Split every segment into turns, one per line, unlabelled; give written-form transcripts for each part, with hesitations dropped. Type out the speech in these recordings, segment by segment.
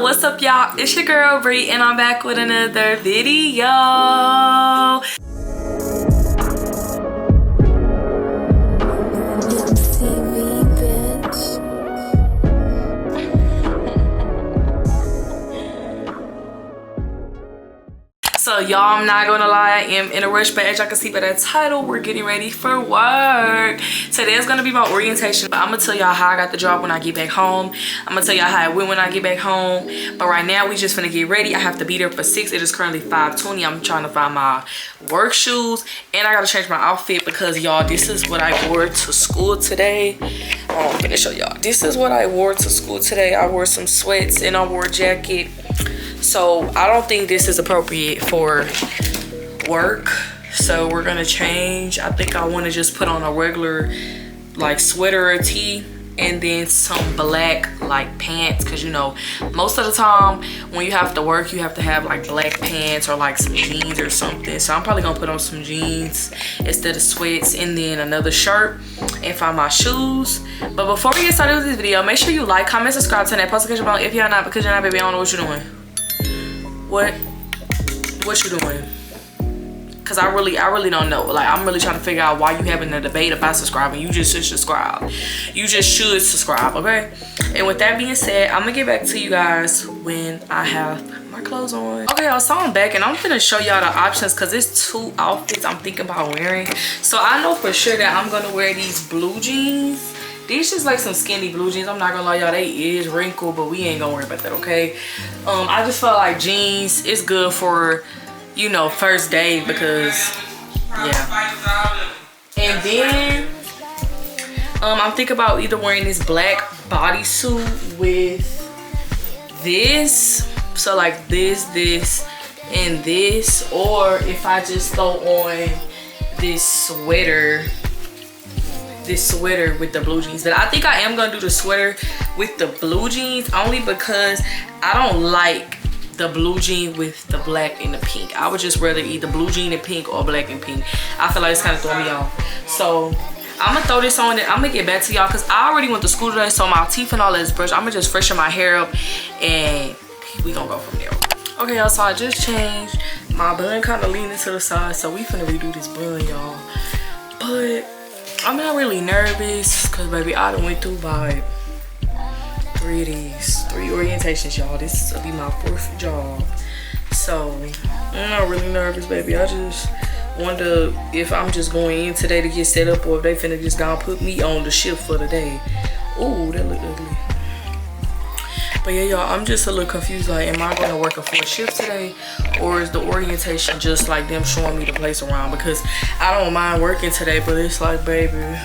So what's up, y'all? It's your girl Bree, and I'm back with another video. So y'all, I'm not gonna lie, I am in a rush, but as y'all can see by that title, we're getting ready for work. Today is gonna be my orientation, but I'm gonna tell y'all how I got the job when I get back home. I'm gonna tell y'all how it went when I get back home. But right now, we just finna get ready. I have to be there for 6. It is currently 5:20. I'm trying to find my work shoes, and I gotta change my outfit because y'all, this is what I wore to school today. I'm gonna show y'all. This is what I wore to school today. I wore some sweats and I wore a jacket. So I don't think this is appropriate for work, so we're gonna change. I think I want to just put on a regular like sweater or tee and then some black like pants, because you know most of the time when you have to work you have to have like black pants or like some jeans or something. So I'm probably gonna put on some jeans instead of sweats, and then another shirt and find my shoes. But before we get started with this video, make sure you like, comment, subscribe, turn that post notification bell if you're not, because you're not, baby, I don't know what you're doing. What you doing? Because I really don't know. Like, I'm really trying to figure out why you having a debate about subscribing. You just should subscribe. You just should subscribe, okay? And with that being said, I'm gonna get back to you guys when I have my clothes on. Okay, y'all, so I'm back and I'm gonna show y'all the options because it's 2 outfits I'm thinking about wearing. So I know for sure that I'm gonna wear these blue jeans. These just like some skinny blue jeans. I'm not gonna lie, y'all, they is wrinkled, but we ain't gonna worry about that, okay? I just felt like jeans is good for, you know, first day because, yeah. And then, I'm thinking about either wearing this black bodysuit with this. So like this, and this. Or if I just throw on this sweater with the blue jeans. But I think I am gonna do the sweater with the blue jeans only because I don't like the blue jean with the black and the pink. I would just rather either blue jean and pink or black and pink. I feel like it's kind of throwing me off. So I'm gonna throw this on and I'm gonna get back to y'all because I already went to school today, so my teeth and all that is brushed. I'm gonna just freshen my hair up and we gonna go from there. Okay, y'all, so I just changed. My bun kind of leaning to the side, so we finna redo this bun, y'all. But I'm not really nervous because, baby, I done went through about 3 of these. 3 orientations, y'all. This will be my 4th job. So, I'm not really nervous, baby. I just wonder if I'm just going in today to get set up or if they finna just gonna put me on the shift for the day. Ooh, that look ugly. But yeah, y'all, I'm just a little confused. Like, am I gonna work a 4 shift today, or is the orientation just like them showing me the place around? Because I don't mind working today, but it's like, baby.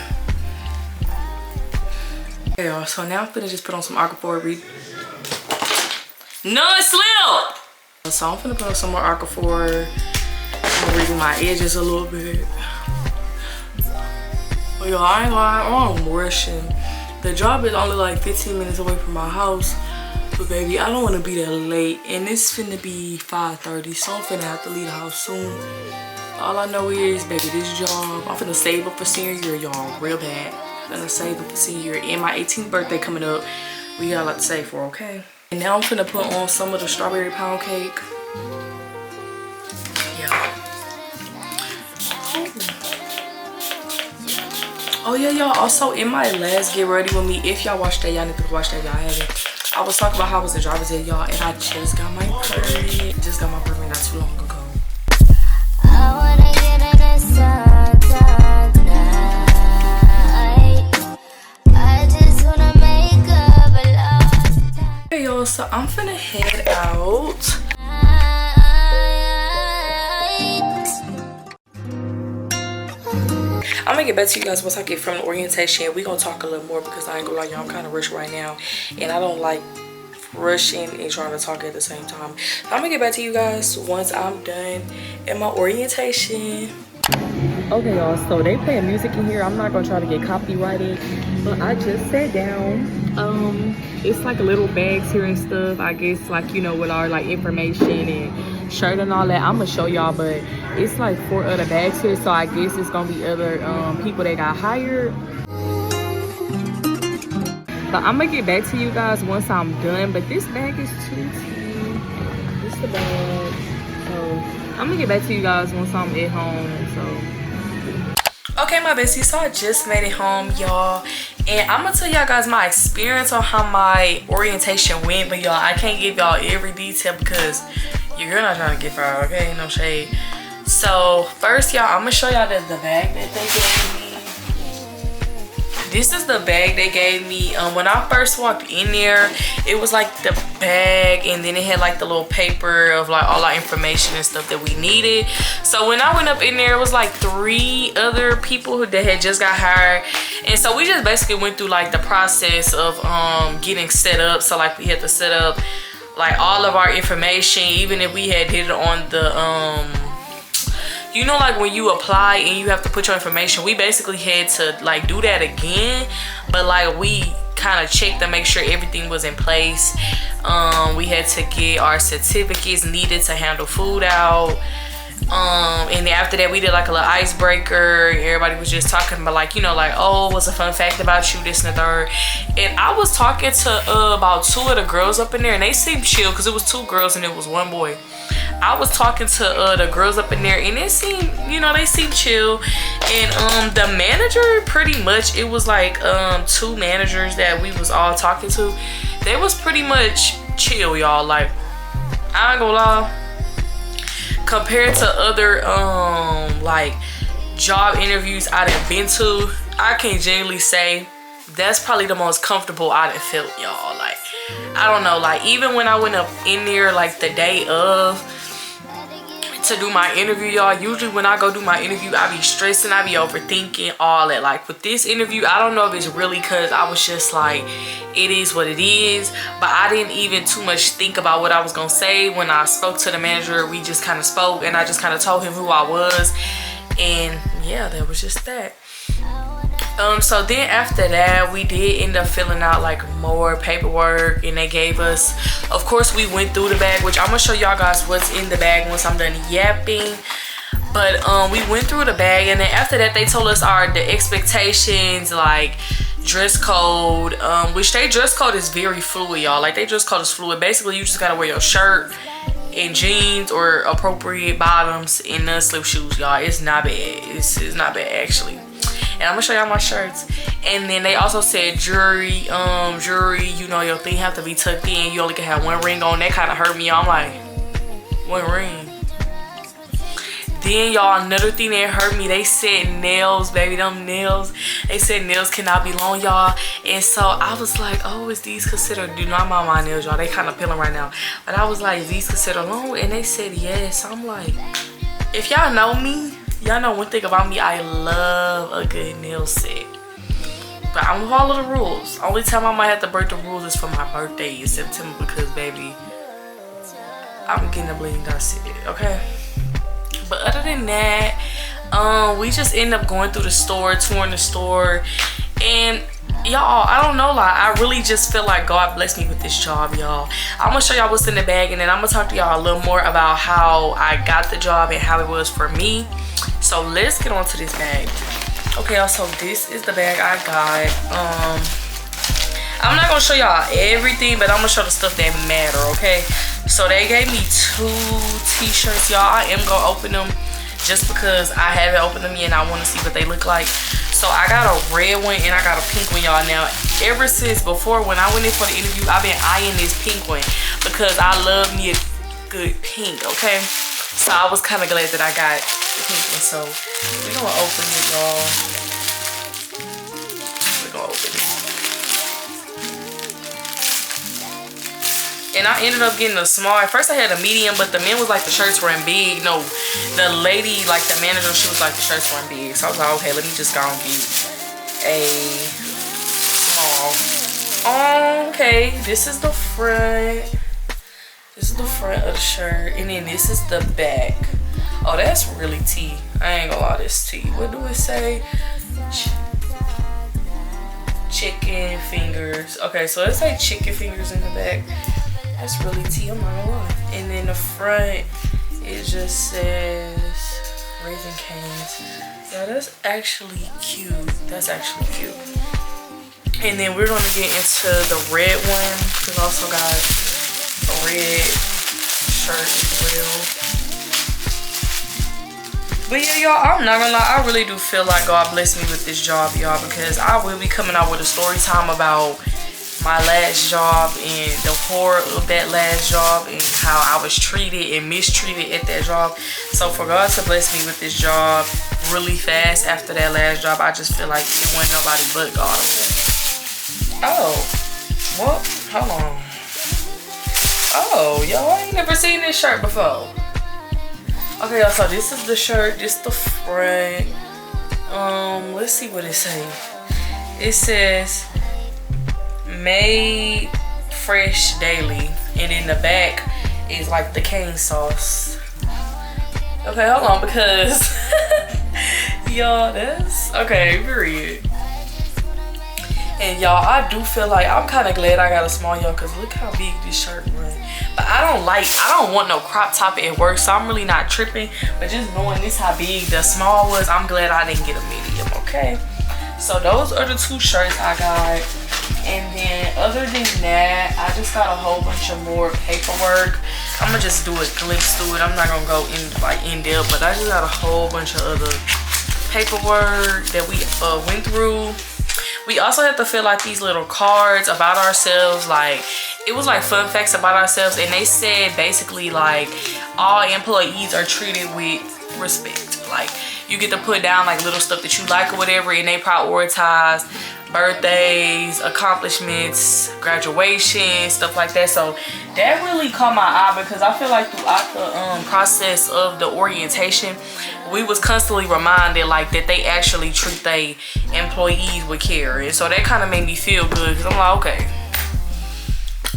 Okay, y'all, so now I'm finna just put on some Aquaphor. No, it slipped! So I'm finna put on some more Aquaphor. I'm reading my edges a little bit. But y'all, I ain't lying, I'm rushing. The job is only like 15 minutes away from my house. But baby, I don't want to be that late, and it's finna be 5:30, so I'm finna have to leave the house soon. All I know is, baby, this job, I'm finna save up for senior year, y'all, real bad. I'm gonna save up for senior year, and my 18th birthday coming up. We got a lot to save for, okay? And now I'm finna put on some of the strawberry pound cake. Yeah. Oh yeah, y'all, also in my last Get Ready With Me, if y'all watched that, y'all need to watch that, y'all haven't. I was talking about how I was a driver's ed, y'all, and I just got my permit. Just got my permit not too long ago. I wanna get in the sun tonight. I just wanna make up a lot. Hey y'all, so I'm finna head out. I'm gonna get back to you guys once I get from the orientation. We're gonna talk a little more because I ain't gonna lie, y'all, I'm kind of rushed right now, and I don't like rushing and trying to talk at the same time. I'm gonna get back to you guys once I'm done in my orientation. Okay, y'all, so they playing music in here. I'm not gonna try to get copyrighted, but I just sat down. It's like little bags here and stuff, I guess, like, you know, with our like information and shirt and all that. I'm gonna show y'all, but it's like 4 other bags here, so I guess it's gonna be other people that got hired. So I'm gonna get back to you guys once I'm done. But this bag is too tea. This is the bag. So I'm gonna get back to you guys once I'm at home. So okay, my bestie, so I just made it home, y'all, and I'm gonna tell y'all guys my experience on how my orientation went. But y'all, I can't give y'all every detail because your girl not trying to get fired, okay? No shade. So first, y'all, I'm gonna show y'all the bag that they gave me. This is the bag they gave me. When I first walked in there, it was like the bag, and then it had like the little paper of like all our information and stuff that we needed. So when I went up in there, it was like 3 other people that had just got hired, and so we just basically went through like the process of getting set up. So like we had to set up like all of our information, even if we had did it on the you know, like when you apply and you have to put your information, we basically had to like do that again, but like we kind of checked to make sure everything was in place. We had to get our certificates needed to handle food out, and then after that we did like a little icebreaker. Everybody was just talking about like, you know, like, oh, what's a fun fact about you, this and the third. And I was talking to about 2 of the girls up in there, and they seemed chill because it was 2 girls and it was 1 boy. I was talking to the girls up in there, and it seemed, you know, they seemed chill. And the manager, pretty much, it was like 2 managers that we was all talking to. They was pretty much chill, y'all. Like, I ain't gonna lie, compared to other like job interviews I done been to, I can genuinely say that's probably the most comfortable I done felt, y'all. Like, I don't know, like even when I went up in there like the day of to do my interview, y'all, usually when I go do my interview, I be stressing, I be overthinking all that. Like with this interview, I don't know if it's really because I was just like, it is what it is, but I didn't even too much think about what I was gonna say. When I spoke to the manager, we just kind of spoke, and I just kind of told him who I was, and yeah, that was just that. So then after that, we did end up filling out like more paperwork, and they gave us, of course, we went through the bag, which I'm gonna show y'all guys what's in the bag once I'm done yapping. But we went through the bag, and then after that they told us the expectations, like dress code, which they dress code is very fluid, y'all. Like they dress code is fluid. Basically you just gotta wear your shirt and jeans or appropriate bottoms and non-slip shoes, y'all. It's not bad. It's not bad actually. And I'm gonna show y'all my shirts. And then they also said jewelry, you know, your thing have to be tucked in. You only can have 1 ring on. That kind of hurt me. I'm like, 1 ring. Then y'all, another thing that hurt me, they said nails, baby, them nails. They said nails cannot be long, y'all. And so I was like, oh, is these considered, do not mind my nails, y'all. They kind of peeling right now. But I was like, is these considered long? And they said yes. I'm like, if y'all know me, y'all know one thing about me, I love a good nail set. But I'm gonna follow the rules. Only time I might have to break the rules is for my birthday in September, because baby, I'm getting a bling dot set, okay? But other than that, we just end up going through the store, touring the store, and y'all, I don't know, like I really just feel like God blessed me with this job, y'all. I'm gonna show y'all what's in the bag, and then I'm gonna talk to y'all a little more about how I got the job and how it was for me. So let's get on to this bag. Okay, y'all, so this is the bag I got. I'm not gonna show y'all everything, but I'm gonna show the stuff that matter, okay? So they gave me 2 t-shirts, y'all. I am gonna open them just because I haven't opened them yet and I want to see what they look like. So I got a red one and I got a pink one, y'all. Now, ever since before, when I went in for the interview, I've been eyeing this pink one because I love me a good pink, okay? So I was kind of glad that I got the pink one. So we're gonna open it, y'all. We're gonna open it. And I ended up getting a small. At first I had a medium, but the men was like the shirts weren't big. No, the lady, like the manager, she was like the shirts weren't big. So I was like, okay, let me just go and get a small. Okay, this is the front. This is the front of the shirt. And then this is the back. Oh, that's really tea. I ain't gonna lie, this tea. What do it say? Chicken fingers. Okay, so it say chicken fingers in the back. That's really tea, I'm not gonna lie. And then the front, it just says Raising Cane's. Yeah, that's actually cute. That's actually cute. And then we're gonna get into the red one, because I also got a red shirt as well. But yeah, y'all, I'm not gonna lie, I really do feel like God blessed me with this job, y'all, because I will be coming out with a story time about my last job and the horror of that last job and how I was treated and mistreated at that job. So for God to bless me with this job really fast after that last job, I just feel like it wasn't nobody but God. Oh, well, hold on. Oh, y'all, I ain't never seen this shirt before. Okay, y'all, so this is the shirt, this the front. Let's see what it says. It says made fresh daily, and in the back is like the cane sauce. Okay, hold on, because y'all, that's okay, period. And y'all, I do feel like I'm kind of glad I got a small, y'all, because look how big this shirt was. But I don't want no crop top at work, so I'm really not tripping. But just knowing this how big the small was, I'm glad I didn't get a medium, okay? So those are the two shirts I got. And then other than that, I just got a whole bunch of more paperwork. I'm gonna just do a glimpse through it. I'm not gonna go in depth, but I just got a whole bunch of other paperwork that we went through. We also have to fill out these little cards about ourselves. Like, it was like fun facts about ourselves, and they said basically like all employees are treated with respect. Like, you get to put down like little stuff that you like or whatever, and they prioritize birthdays, accomplishments, graduation, stuff like that. So that really caught my eye, because I feel like throughout the process of the orientation, we was constantly reminded like that they actually treat their employees with care. And so that kind of made me feel good, because I'm like, okay,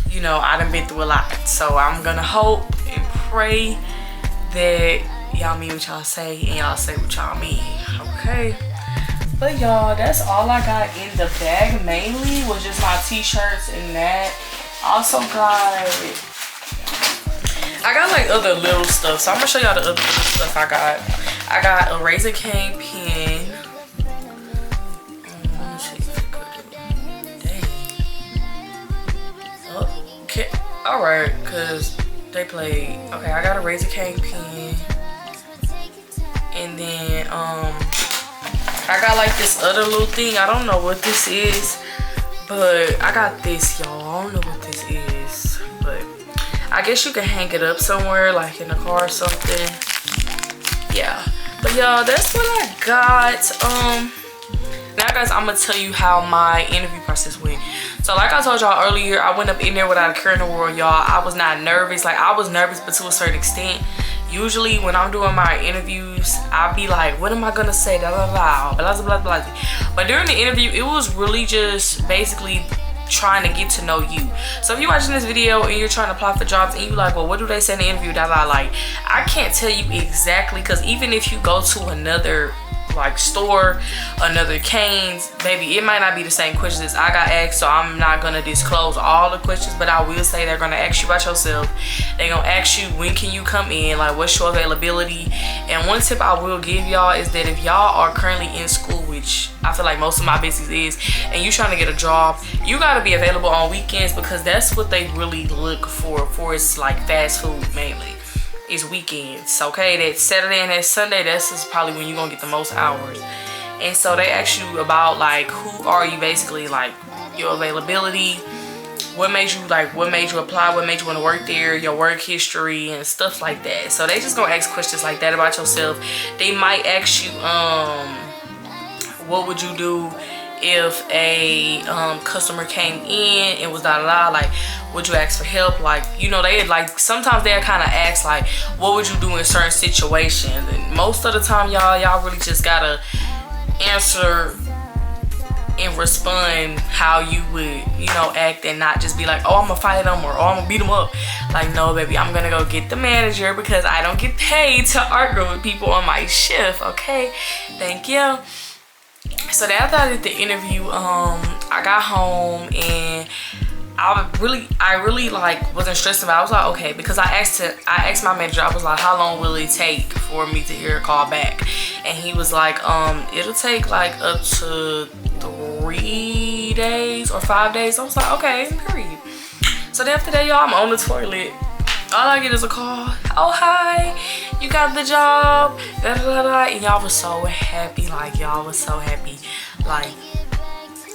you know, I done been through a lot. So I'm gonna hope and pray that y'all mean what y'all say and y'all say what y'all mean, okay? But y'all, that's all I got in the bag. Mainly was just my t-shirts and that. Also I got like other little stuff, so I'm gonna show y'all the other little stuff I got. I got a razor cane pen. Let me see if I could do it. Dang. Okay. Alright, cause they played. Okay, I got a razor cane pen. And then I got like this other little thing. I don't know what this is, but I got this, y'all. I don't know what this is, but I guess you can hang it up somewhere, like in a car or something. Yeah, but y'all, that's what I got. Now guys, I'm gonna tell you how my interview process went. So like I told y'all earlier, I went up in there without a care in the world, y'all. I was not nervous. Like, I was nervous, but to a certain extent. Usually when I'm doing my interviews, I'll be like, what am I gonna say, blah blah blah, blah blah blah blah. But during the interview, it was really just basically trying to get to know you. So if you're watching this video and you're trying to apply for jobs and you're like, well, what do they say in the interview, blah blah, like, I can't tell you exactly, because even if you go to another like store, another Cane's, baby, it might not be the same questions as I got asked. So I'm not gonna disclose all the questions, but I will say they're gonna ask you about yourself. They're gonna ask you, when can you come in, like, what's your availability. And one tip I will give y'all is that if y'all are currently in school, which I feel like most of my business is, and you trying to get a job, you gotta be available on weekends, because that's what they really look for it's like fast food mainly. Is weekends, okay? That Saturday and that Sunday, that's just probably when you're gonna get the most hours. And so they ask you about like, who are you, basically, like your availability, what made you apply, what made you want to work there, your work history and stuff like that. So they just gonna ask questions like that about yourself. They might ask you what would you do if a customer came in and was like, would you ask for help? Like, you know, they like, sometimes they'll kind of ask like, what would you do in certain situations? And most of the time, y'all really just gotta answer and respond how you would, you know, act, and not just be like, oh, I'm gonna fight them, or oh, I'm gonna beat them up. Like, no, baby, I'm gonna go get the manager, because I don't get paid to argue with people on my shift, okay? Thank you. So after I did the interview, I got home and I really like wasn't stressed about it. I was like, okay, because I asked my manager, I was like, how long will it take for me to hear a call back? And he was like, it'll take like up to 3 days or 5 days. I was like, okay, period. So then after that, y'all, I'm on the toilet. All I get is a call. Oh, hi, you got the job. Da, da, da, da. And y'all was so happy. Like, y'all was so happy. Like,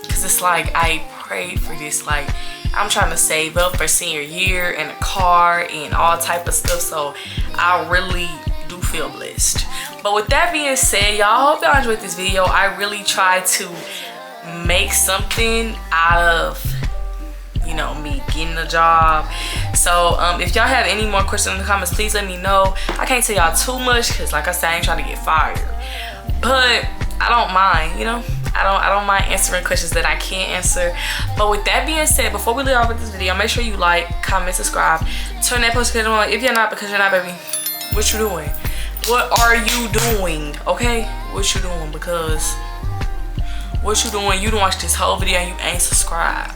because it's like, I prayed for this. Like, I'm trying to save up for senior year and a car and all type of stuff. So I really do feel blessed. But with that being said, y'all, hope y'all enjoyed this video. I really tried to make something out of, you know, me getting a job. So if y'all have any more questions in the comments, please let me know. I can't tell y'all too much because, like I said, I ain't trying to get fired, but I don't mind, you know. I don't mind answering questions that I can't answer. But with that being said, before we leave off with this video, make sure you like, comment, subscribe, turn that post notification on. If you're not, because you're not, baby, what you doing? What are you doing? Okay, what you doing? Because what you doing? You don't watch this whole video and you ain't subscribed.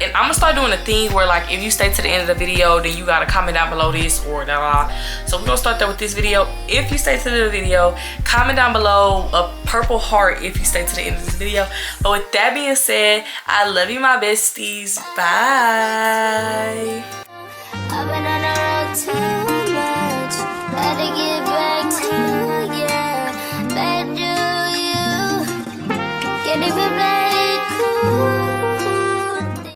And I'm gonna start doing a thing where, like, if you stay to the end of the video, then you gotta comment down below this or that. So we're gonna start that with this video. If you stay to the video, comment down below a purple heart if you stay to the end of this video. But with that being said, I love you, my besties. Bye.